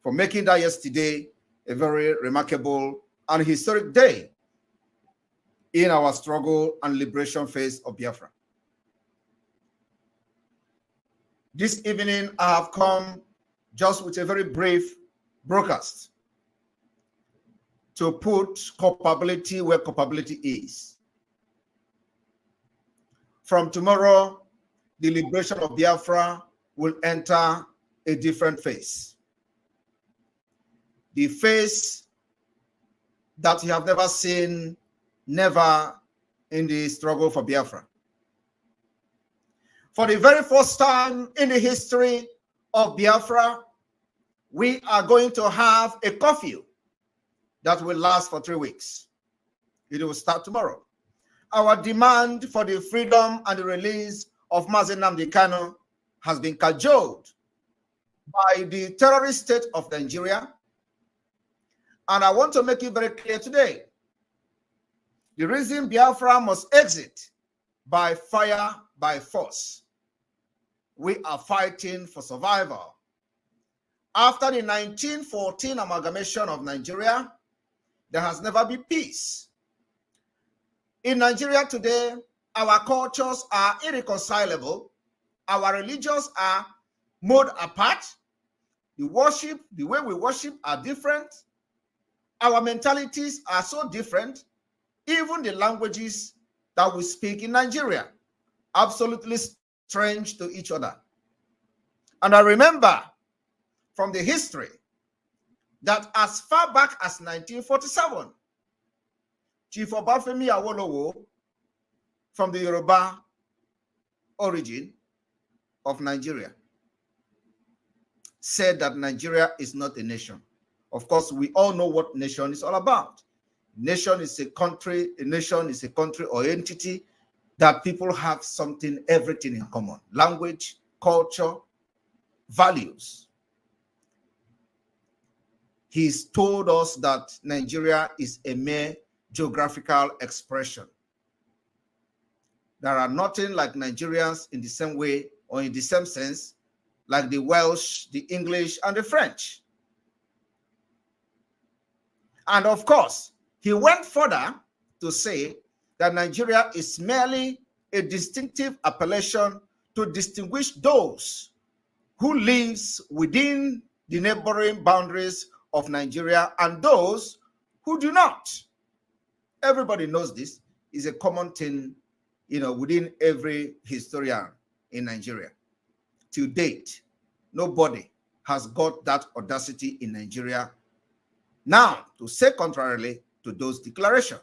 for making that yesterday a very remarkable and historic day in our struggle and liberation phase of Biafra. This evening, I have come just with a very brief broadcast to put culpability where culpability is. From tomorrow, the liberation of Biafra will enter a different phase. The phase that you have never seen, never in the struggle for Biafra. For the very first time in the history of Biafra, we are going to have a curfew that will last for 3 weeks. It will start tomorrow. Our demand for the freedom and the release of Mazi Nnamdi Kanu has been cajoled by the terrorist state of Nigeria. And I want to make it very clear today. The reason Biafra must exit by fire, by force. We are fighting for survival. After the 1914 amalgamation of Nigeria, there has never been peace. In Nigeria today, our cultures are irreconcilable. Our religions are mowed apart. The way we worship are different. Our mentalities are so different. Even the languages that we speak in Nigeria, absolutely strange to each other. And I remember from the history that as far back as 1947, Chief Obafemi Awolowo, from the Yoruba origin of Nigeria, said that Nigeria is not a nation. Of course, we all know what nation is all about. Nation is a country, a nation is a country or entity that people have something, everything in common. Language, culture, values. He's told us that Nigeria is a mere geographical expression. There are nothing like Nigerians in the same way or in the same sense like the Welsh, the English, and the French. And of course, he went further to say that Nigeria is merely a distinctive appellation to distinguish those who live within the neighboring boundaries of Nigeria and those who do not. Everybody knows this is a common thing, within every historian in Nigeria. To date, nobody has got that audacity in Nigeria now to say contrarily to those declarations.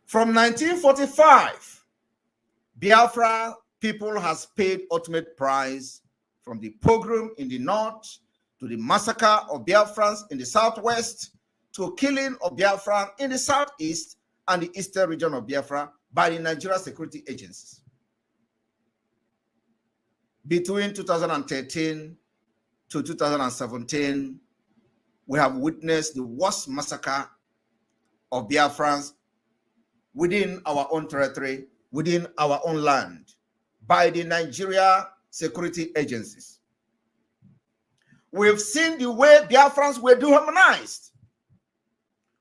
From 1945, Biafra people has paid ultimate price, from the pogrom in the north to the massacre of Biafrans in the southwest to killing of Biafra in the southeast and the eastern region of Biafra by the Nigerian security agencies. Between 2013 to 2017, we have witnessed the worst massacre of Biafrans within our own territory, within our own land, by the Nigeria security agencies. We've seen the way Biafrans were dehumanized.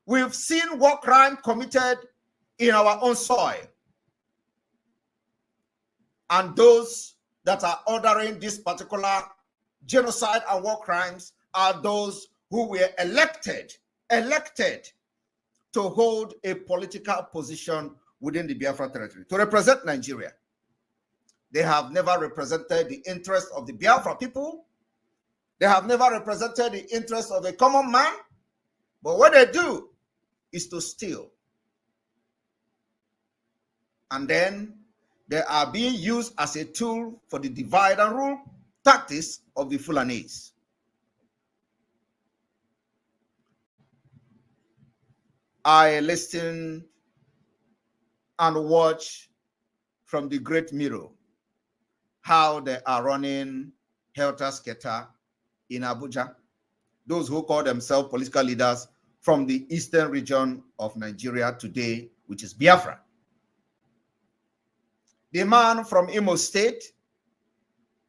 We've seen war crime committed in our own soil. And those that are ordering this particular genocide and war crimes are those who were elected to hold a political position within the Biafra territory, to represent Nigeria. They have never represented the interests of the Biafra people. They have never represented the interests of a common man. But what they do is to steal. And then they are being used as a tool for the divide and rule tactics of the Fulanese. I listen and watch from the great mirror how they are running helter-skelter in Abuja. Those who call themselves political leaders from the eastern region of Nigeria today, which is Biafra. The man from Imo State,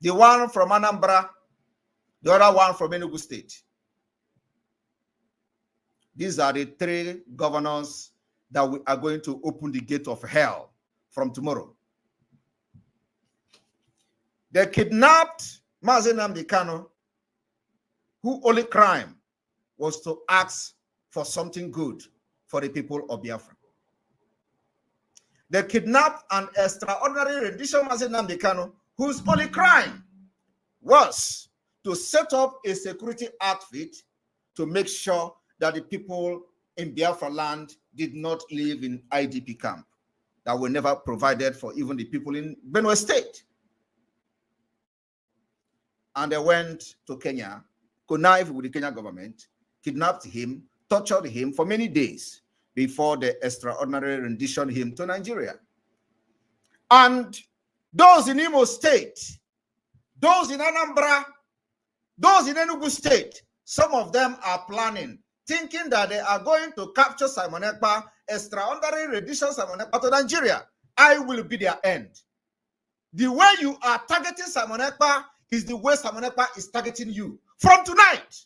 the one from Anambra, The other one from Enugu State. These are the 3 governors that we are going to open the gate of hell from tomorrow. They kidnapped Mazi Nnamdi Kanu, whose only crime was to ask for something good for the people of Biafra. They kidnapped an extraordinary rendition Mazi Nnamdi Kanu, whose only crime was to set up a security outfit to make sure that the people in Biafra land did not live in IDP camp that were never provided for even the people in Benue State. And they went to Kenya, connived with the Kenyan government, kidnapped him, tortured him for many days before the extraordinary rendition him to Nigeria. And those in Imo State, those in Anambra, those in Enugu State, some of them are planning, thinking that they are going to capture Simon Ekpa, extraordinary rendition Simon Ekpa to Nigeria. I will be their end. The way you are targeting Simon Ekpa is the way Simon Ekpa is targeting you. From tonight,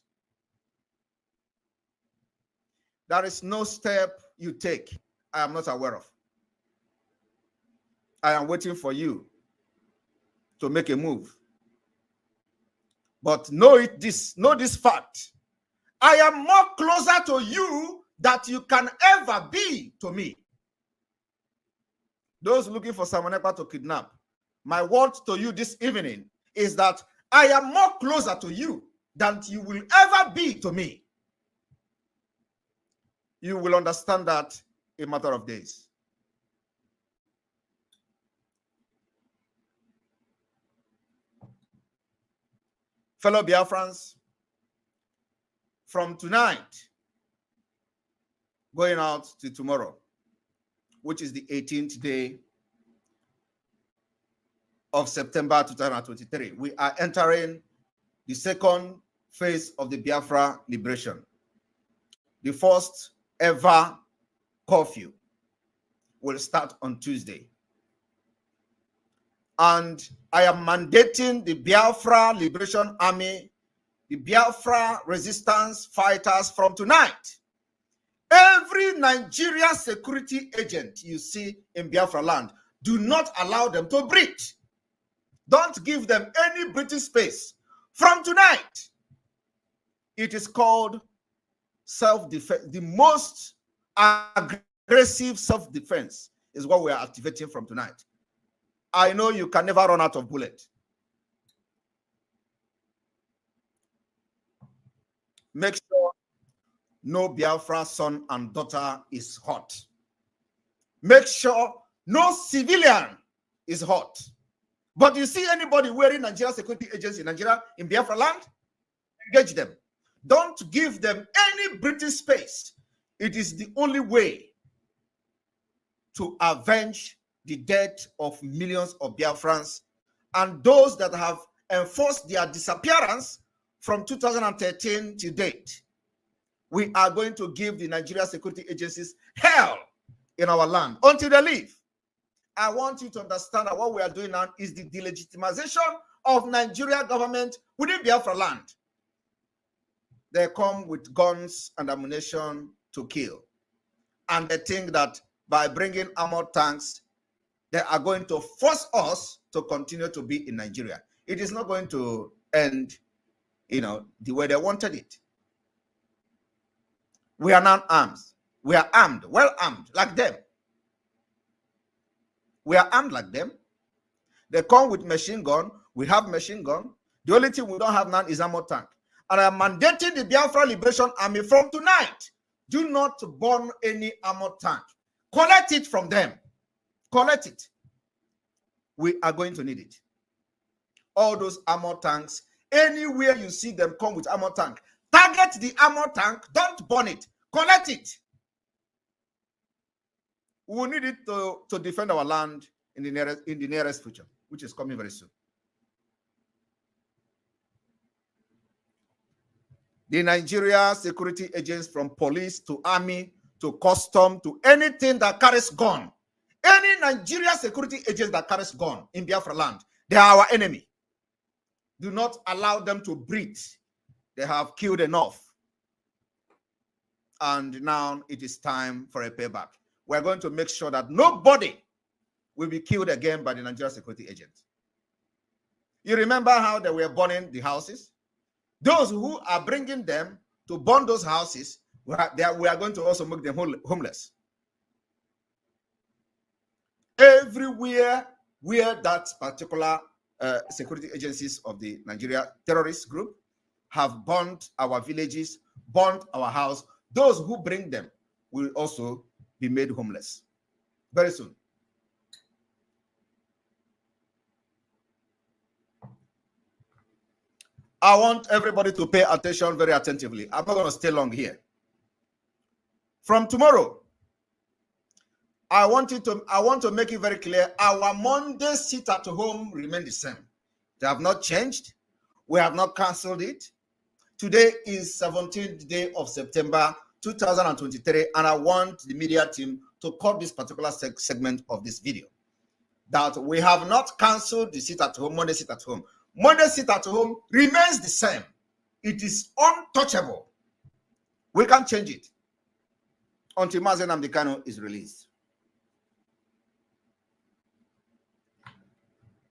there is no step you take I am not aware of. I am waiting for you to make a move. But know this fact. I am more closer to you than you can ever be to me. Those looking for Simon Ekpa to kidnap, my word to you this evening is that I am more closer to you than you will ever be to me. You will understand that in a matter of days. Fellow Biafrans, from tonight, going out to tomorrow, which is the 18th day of September 2023, we are entering the second phase of the Biafra liberation. The first ever curfew will start on Tuesday. And I am mandating the Biafra Liberation Army, the Biafra resistance fighters from tonight. Every Nigerian security agent you see in Biafra land, do not allow them to breathe. Don't give them any breathing space. From tonight, it is called self-defense. The most aggressive self-defense is what we are activating from tonight. I know you can never run out of bullets. Make sure no Biafra son and daughter is hot. Make sure no civilian is hot. But you see anybody wearing Nigerian security agents in Nigeria, in Biafra land, engage them. Don't give them any breathing space. It is the only way to avenge the death of millions of Biafrans and those that have enforced their disappearance from 2013 to date. We are going to give the Nigeria security agencies hell in our land until they leave. I want you to understand that what we are doing now is the delegitimization of Nigeria government within Biafra land. They come with guns and ammunition to kill. And they think that by bringing armored tanks, they are going to force us to continue to be in Nigeria. It is not going to end, the way they wanted it. We are not armed. We are armed, well armed, like them. We are armed like them. They come with machine gun. We have machine gun. The only thing we don't have now is armored tank. And I am mandating the Biafra Liberation Army from tonight. Do not burn any armored tank. Collect it from them. Collect it. We are going to need it. All those armored tanks, anywhere you see them come with armored tank, target the armored tank. Don't burn it. Collect it. We will need it to defend our land in the nearest future, which is coming very soon. The Nigeria security agents, from police to army to custom to anything that carries gun, any Nigeria security agents that carries gun in Biafra land, they are our enemy. Do not allow them to breathe. They have killed enough. And now it is time for a payback. We're going to make sure that nobody will be killed again by the Nigerian security agents. You remember how they were burning the houses? Those who are bringing them to burn those houses, we are going to also make them homeless. Everywhere where that particular security agencies of the Nigeria terrorist group have burned our villages, burned our house, those who bring them will also be made homeless very soon. I want everybody to pay attention very attentively. I'm not going to stay long here. From tomorrow, I want to make it very clear, our Monday sit at home remain the same. They have not changed. We have not canceled it. Today is 17th day of September 2023, and I want the media team to cut this particular segment of this video. That we have not canceled the sit at home, Monday sit at home. Monday sit at home remains the same. It is untouchable. We can't change it until Mazen Amdekano is released.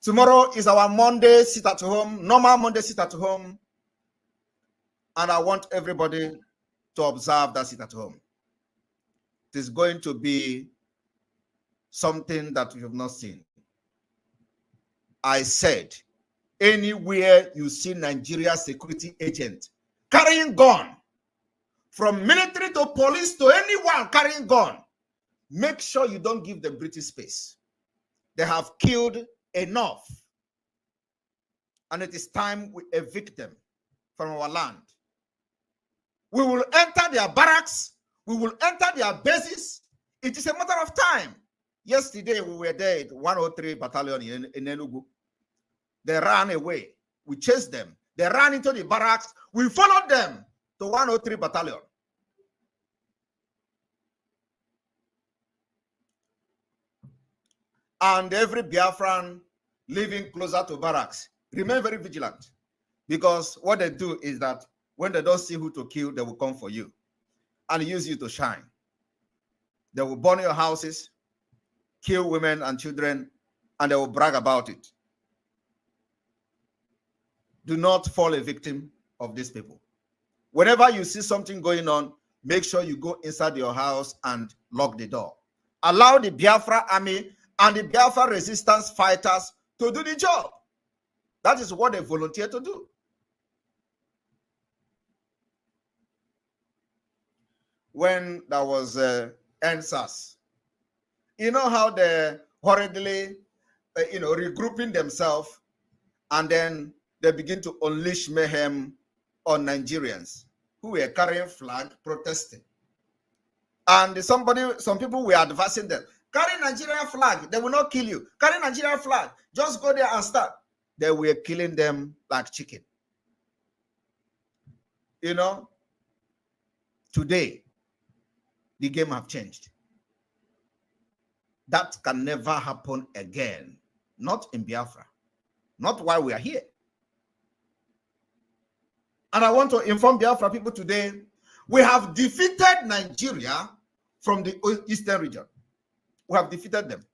Tomorrow is our Monday sit at home, normal Monday sit at home. And I want everybody to observe that sit at home. It is going to be something that we have not seen. I said, anywhere you see Nigeria security agent carrying gun, from military to police to anyone carrying gun, make sure you don't give them British space. They have killed enough. And it is time we evict them from our land. We will enter their barracks. We will enter their bases. It is a matter of time. Yesterday, we were there at 103 Battalion in Enugu. They ran away. We chased them. They ran into the barracks. We followed them to 103 Battalion. And every Biafran living closer to barracks, remain very vigilant. Because what they do is that when they don't see who to kill, they will come for you and use you to shine. They will burn your houses, kill women and children, and they will brag about it. Do not fall a victim of these people. Whenever you see something going on, make sure you go inside your house and lock the door. Allow the Biafra army and the Biafra resistance fighters to do the job. That is what they volunteer to do. When there was NSAS, you know how they hurriedly, regrouping themselves, and then they begin to unleash mayhem on Nigerians who were carrying flag protesting. And some people were advising them, carry Nigerian flag, they will not kill you. Carry Nigerian flag, just go there and start. They were killing them like chicken. Today, the game have changed. That can never happen again. Not in Biafra. Not while we are here. And I want to inform Biafra people today, we have defeated Nigeria from the eastern region. We have defeated them.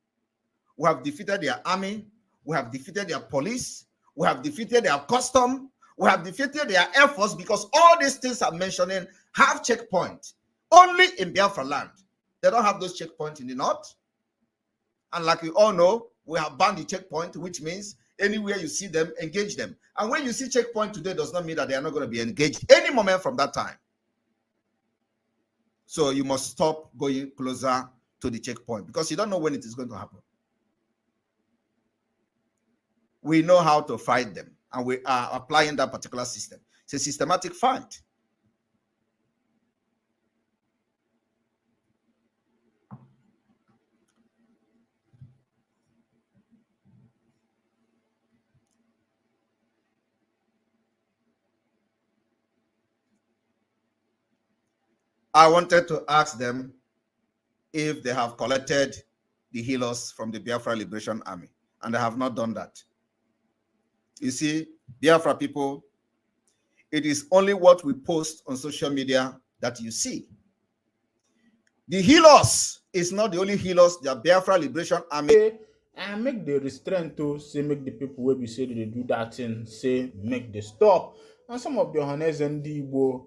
We have defeated their army. We have defeated their police. We have defeated their custom. We have defeated their air force, because all these things I'm mentioning have checkpoints. Only in Biafra land. They don't have those checkpoints in the north. And like we all know, we have banned the checkpoint, which means anywhere you see them, engage them. And when you see checkpoint today, does not mean that they are not going to be engaged any moment from that time. So you must stop going closer to the checkpoint, because you don't know when it is going to happen. We know how to fight them, and we are applying that particular system. It's a systematic fight. I wanted to ask them if they have collected the healers from the Biafra Liberation Army, and they have not done that. You see, Biafra people, it is only what we post on social media that you see. The healers is not the only healers. The Biafra Liberation Army. And make the restraint to say make the people where we say they do that thing say make the stop. And some of the ohanezendigbo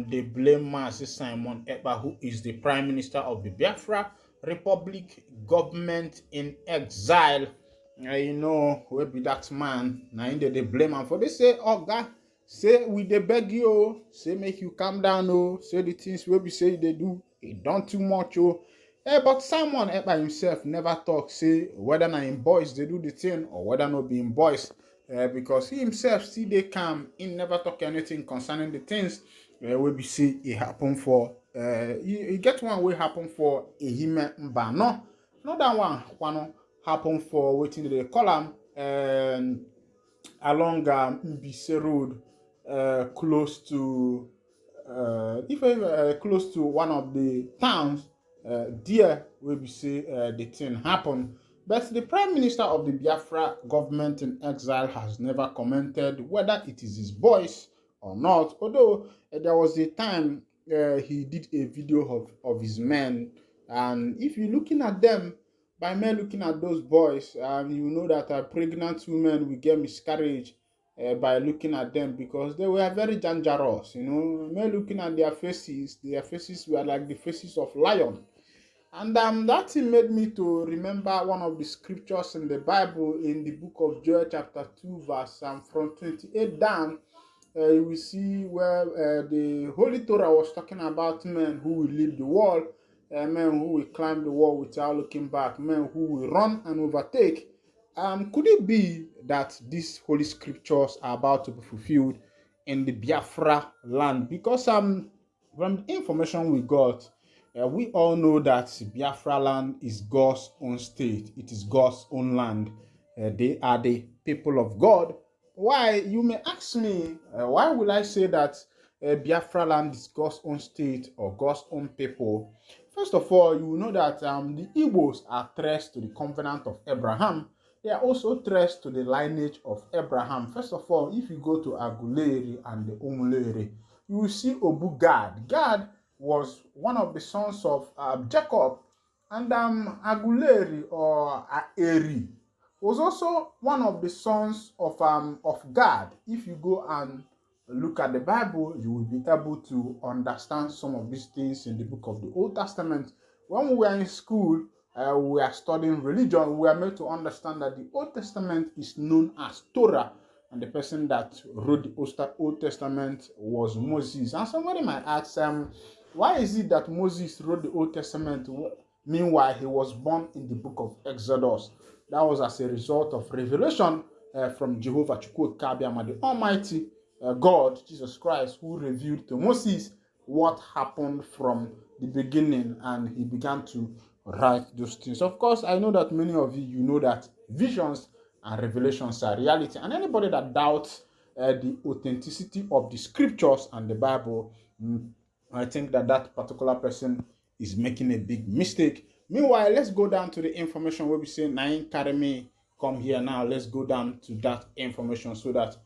they blame Master Simon Ekpa, who is the Prime Minister of the Biafra Republic government in exile. Where be that man? Now they blame him for they say, oh God, say we they beg you, say make you calm down, say the things where we say they do, it done too much, but Simon Ekpa himself never talk, say whether na him boys they do the thing or whether not be him boys, because he himself still they calm, he never talk anything concerning the things where we see it happen for. He get one way happen for a him mba no, not that one happen for waiting they call him along Mbise Road, close to close to one of the towns. There where we say the thing happen. But the Prime Minister of the Biafra government in exile has never commented whether it is his voice or not. Although there was a time he did a video of his men, and if you're looking at them, by men looking at those boys, you know that pregnant women will get miscarriage by looking at them because they were very dangerous. Men looking at their faces were like the faces of lion. And that thing made me to remember one of the scriptures in the Bible in the book of Joel chapter 2 verse from 28 down. You will see where the Holy Torah was talking about men who will leap the wall, men who will climb the wall without looking back, men who will run and overtake. Could it be that these holy scriptures are about to be fulfilled in the Biafra land? Because from the information we got, we all know that Biafra land is God's own state. It is God's own land. They are the people of God. Why? You may ask me, why will I say that Biafra land is God's own state or God's own people? First of all, you know that the Igbos are traced to the covenant of Abraham. They are also traced to the lineage of Abraham. First of all, if you go to Aguleri and the Umleri, you will see Obu Gad. Gad was one of the sons of Jacob, and Aguleri or Eri was also one of the sons of Gad. If you go and look at the Bible, you will be able to understand some of these things in the book of the Old Testament. When we were in school, we are studying religion, we are made to understand that the Old Testament is known as Torah, and the person that wrote the Old Testament was Moses. And somebody might ask, why is it that Moses wrote the Old Testament? Meanwhile, he was born in the book of Exodus. That was as a result of revelation from Jehovah Chukwu Kabiama, the Almighty God, Jesus Christ, who revealed to Moses what happened from the beginning, and he began to write those things. Of course, I know that many of you know that visions and revelations are reality, and anybody that doubts the authenticity of the scriptures and the Bible, I think that particular person is making a big mistake. Meanwhile, let's go down to the information where we say Nain carry me come here now. Let's go down to that information so that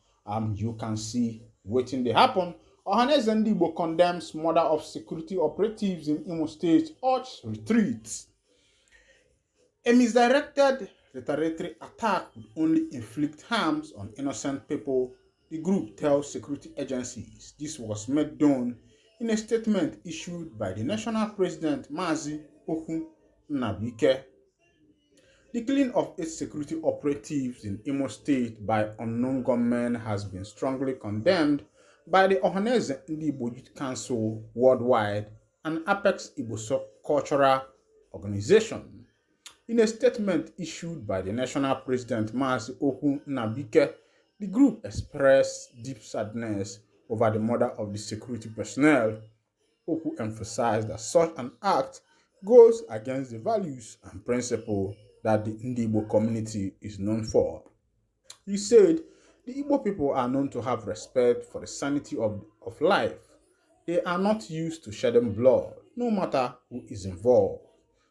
you can see what they happen. Ohanezendigbo condemns murder of security operatives in Imo State, urges retreats. A misdirected retaliatory attack would only inflict harms on innocent people, the group tells security agencies. This was made known in a statement issued by the national president, Mazi Ohanezendigbo. The killing of 8 security operatives in Imo State by unknown gunmen has been strongly condemned by the Ohanezendigbo Youth Council worldwide, an Apex Igbo cultural organization. In a statement issued by the national president, Mazi Ohanezendigbo, the group expressed deep sadness over the murder of the security personnel. Oku emphasized that such an act goes against the values and principles that the Ndigbo community is known for. He said, the Igbo people are known to have respect for the sanity of life. They are not used to shedding blood, no matter who is involved.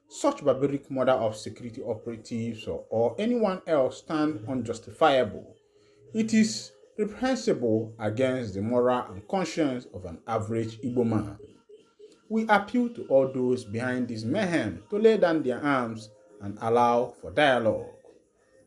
Such barbaric murder of security operatives or anyone else stand unjustifiable. It is reprehensible against the moral and conscience of an average Igbo man. We appeal to all those behind this mayhem to lay down their arms and allow for dialogue.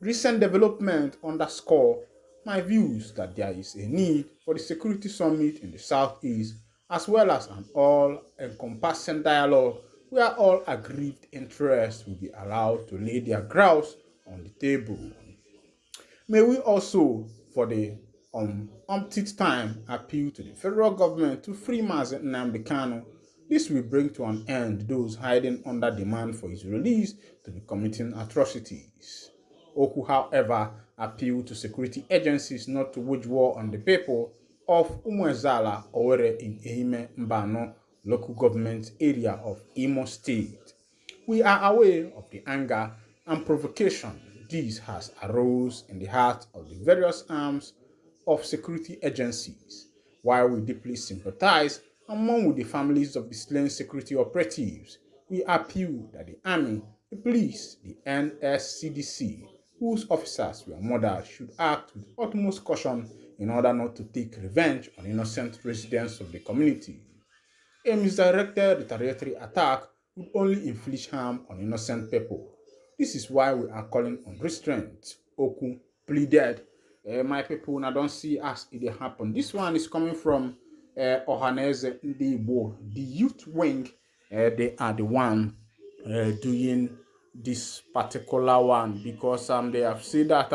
Recent development underscore my views that there is a need for the security summit in the Southeast, as well as an all-encompassing dialogue where all aggrieved interests will be allowed to lay their grounds on the table. May we also, for the umpteenth time, appeal to the federal government to free Mazi Nnamdi Kanu. This will bring to an end those hiding under demand for his release to be committing atrocities. Oku, however, appealed to security agencies not to wage war on the people of Umuezala Owerri in Ehime Mbano local government area of Imo State. We are aware of the anger and provocation this has arose in the heart of the various arms of security agencies. While we deeply sympathize among with the families of the slain security operatives, we appeal that the army, the police, the NSCDC, whose officers were murdered, should act with utmost caution in order not to take revenge on innocent residents of the community. A misdirected retaliatory attack would only inflict harm on innocent people. This is why we are calling on restraint. Oku pleaded. My people, now don't see as it happen. This one is coming from ohanezendigbo, the youth wing. They are the one doing this particular one because they have said that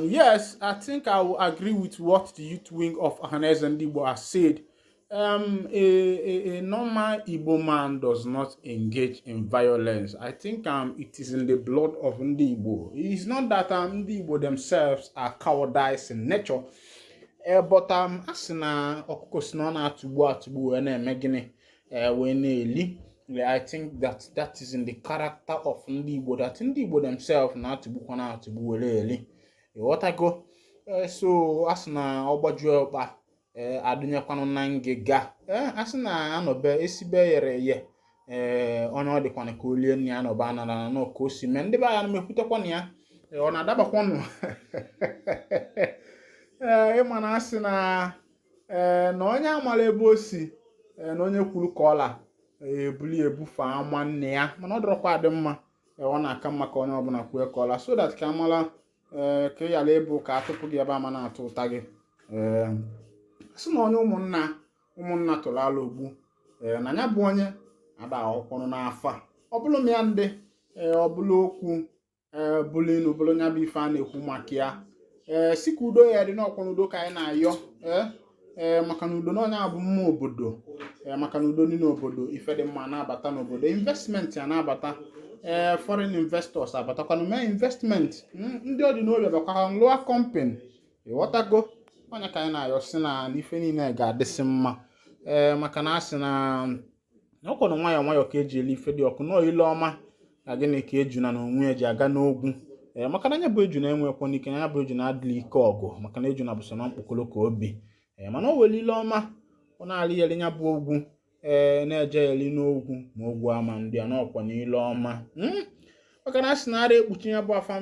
yes, I think I will agree with what the youth wing of ohanezendigbo has said. A normal Igbo man does not engage in violence. I think it is in the blood of Ndi Igbo. It's not that Ndi Igbo themselves are cowardice in nature, but asina okokosina na atubu ene megine when eli. I think that is in the character of Ndi Igbo, that Ndi Igbo themselves na atubu eli. What I go so asina ogbaju oba adunyekwanụ na ngịga asị na anọbe esibe yere ye onye ọ dịkwana ka olie nne ya nọba anara na ka o si mee ndị be ya mekwutekwana ya ọ na-adabakwanụ ịma na asị na onye amala ebe o si na onye kwuru ka ọla ebuli ebufe ama nne ya mana ọ dịrọkwa adị mma ọ na-aka mma ka onye ọbụla kwue ka ọla so that ka amala ka yala ebu ka atụpụ gị ebe ama na-atụ ụta gị asị na onye ụmụnna tụrụ ala ogbu na ya bụ onye ada ọkwụrụ n'afọ ọ bụrụ m ya ndị ọ bụrụ okwu bụrụ inu bụrụ nya bụ ife a na-ekwu maka ya si ka udo ya dị n'ọkwụrụ udo ka anyị na-ayọ maka na udo na onye abụ mma obodo maka na udo dị n'obodo ife dị mma na-abata n'obodo investment ya na-abata foreign investors abatakwana mee investment ndị ọdịnobi bakwa lụọ company ịghọtago onye ka anyị na-ayọ si na ife niile ga-adịsị mma maka na asị na ọkwọnụ nwayọọ ka eji ele ife dị ọkụ nọọ ile ọma na gịnị ka ejuna na onwe eji aga n'ogwu maka na anya bụ ejuna enwekwa n'ike na anya bụ ejuna adịla ike ọgụ maka na ejuna bụ so na mkpokolo ka obi mana o were ile ọma ọ na-alị yeli nya bụ ogwu na-eje eli n'ogwu ma ogwu ama ndị a n'ọkwa n'ile ọma maka na asị na ara ekpuchi ya bụ afọ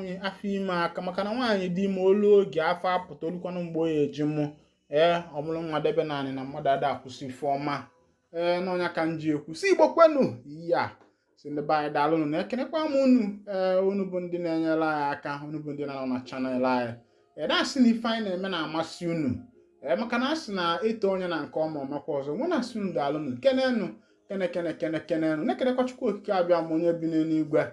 ime aka maka na nwaanyị dị ime olu oge afọ apụta olukwanụ mgbe oyi eji mụ ọmụrụ nwa debe naanị na mmadụ ada akwụsị ife ọma n'ọnya ka nji ekwu si Igbo kwenu ya si ndị be anyị daalụnụ na ekenekwa m unu bụ ndị na-enyere anyị aka unu bụ ndị na-anọ na chanel anyị na-asị na ife anyị na-eme na-amasị unu maka na asị na eto onye na nke ọma ọmakwa ọzọ nwe na-asị unu daalụnụ kenenu kenenu na-ekenekwa Chukwu okike abịa ma onye bi n'eluigwe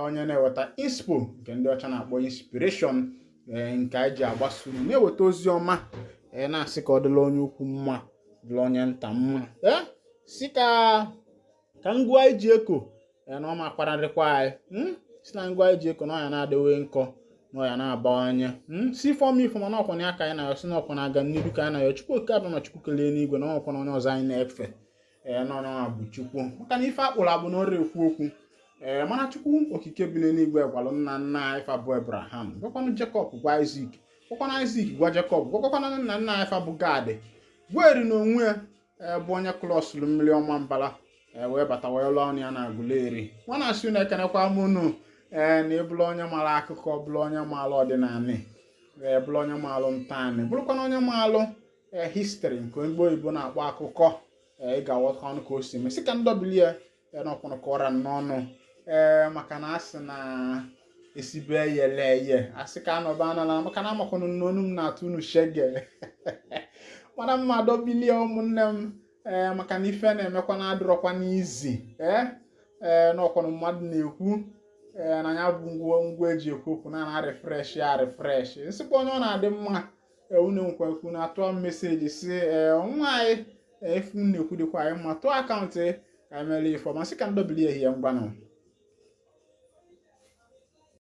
onye na-eweta inspo nke ndị ọcha na-akpọ inspiration nke anyị ji agbasa unu na-eweta ozi ọma na-asị ka ọ dịla onye ukwu mma dịla onye nta mma si ka ngwa anyị ji eko na ọma akpararịkwa anyị si na ngwa anyị ji eko na ọya na-adịwe nkọ na ọya na-abawanye si fọm ifo mana ọkwa na aka anyị na-ayọ si na ọkwa na-aga n'iru ka anyị na-ayọ Chukwu oke abịa ma Chukwu kelee n'igwe na ọkwa na onye ọzọ anyị na-efe n'ọnwa bụ Chukwu maka na ife akpụrụ abụ na ọrụ ekwu okwu mana Chukwu okike bi n'eluigwe gwalụ nna anyị fa bụ Abraham gwakwanụ Jekọb gwa Isak gwakwana Isak gwa Jekọb gwakwana nna anyị fa bụ Gad gweri na onwe ya bụ onye klọsụrụ mmiri ọma mbala wee bata wee lụọ ọnụ ya na agụleri nwa na-asị na ekenekwa m unu na ebụla onye mara akụkọ bụla onye maara ọdịnala bụrụ onye maalụ ntani bụrụkwana onye maalụ history nke Igbo Igbo na-akpọ akụkọ ị ga-aghọta ọnụ ka o si eme sị ka ndọbili ya n'ọkwụnụ kọrọ n'ọnụ maka na asị na esibe yele eye asị ka anọba anala maka na amakwanụ n'onu m na-atụ unu shege mana mma dọbilie ụmụnne m maka na ife na-emekwa na adịrọkwa n'izi n'ọkwụnụ mmadụ na-ekwu na ya bụ ngwa eji ekwu okwu na refresh ya refresh nsịkwa onye ọ na-adị mma unu nkwenkwu na-atụ meseji si nwa anyị efu na-ekwu dịkwa anyị mma tụọ akaụntụ ka emere ifo masị ka ndọbili ehihie mgbanụ